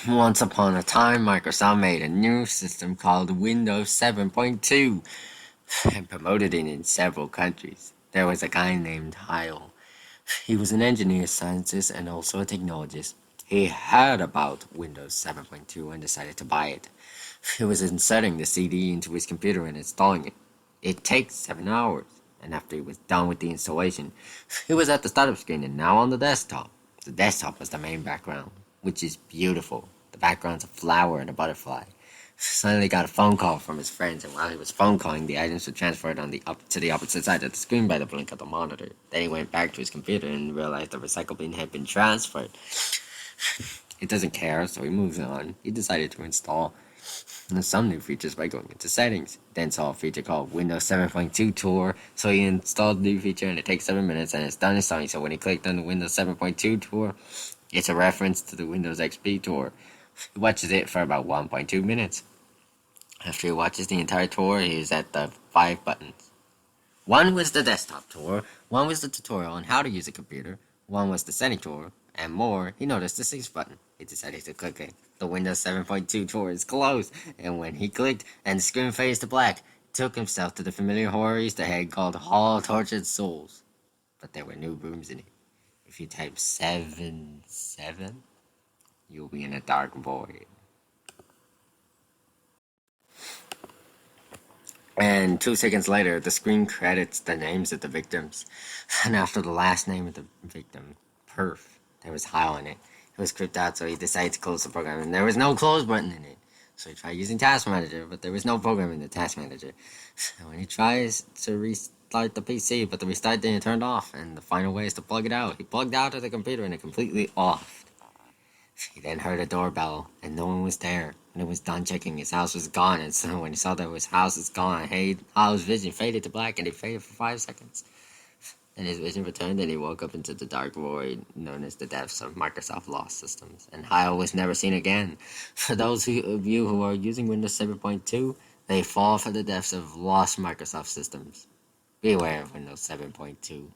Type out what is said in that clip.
Once upon a time, Microsoft made a new system called Windows 7.2 and promoted it in several countries. There was a guy named Heil. He was an engineer, scientist, and also a technologist. He heard about Windows 7.2 and decided to buy it. He was inserting the CD into his computer and installing it. It takes 7 hours, and after he was done with the installation, he was at the startup screen and now on the desktop. The desktop was the main background, which is beautiful. The background's a flower and a butterfly. Suddenly got a phone call from his friends, and while he was phone calling, the items were transferred to the opposite side of the screen by the blink of the monitor. Then he went back to his computer and realized the recycle bin had been transferred. It doesn't care, so he moves on. He decided to install some new features by going into settings. Then saw a feature called Windows 7.2 Tour, so he installed the new feature and it takes 7 minutes and it's done installing. So when he clicked on the Windows 7.2 Tour, it's a reference to the Windows XP Tour. He watches it for about 1.2 minutes. After he watches the entire tour, he is at the 5 buttons. One was the desktop tour, one was the tutorial on how to use a computer, one was the setting tour, and more, he noticed the 6th button. He decided to click it. The Windows 7.2 tour is closed, and when he clicked and the screen fades to black, he took himself to the familiar horror Easter egg called Hall of Tortured Souls. But there were new rooms in it. If you type 77, you'll be in a dark void. And 2 seconds later, the screen credits the names of the victims. And after the last name of the victim, Perf, there was Heil in it. It was crypted out, so he decided to close the program, and there was no close button in it. So he tried using Task Manager, but there was no program in the Task Manager. And when he tries to restart the PC, but the restart didn't turn off, and the final way is to plug it out. He plugged out of the computer and it completely off. He then heard a doorbell, and no one was there. When he was done checking, his house was gone, and so when he saw that his house was gone, Hal's vision faded to black, and he faded for 5 seconds. And his vision returned, and he woke up into the dark void known as the depths of Microsoft Lost Systems. And Hal was never seen again. For those of you who are using Windows 7.2, they fall for the depths of lost Microsoft systems. Beware of Windows 7.2.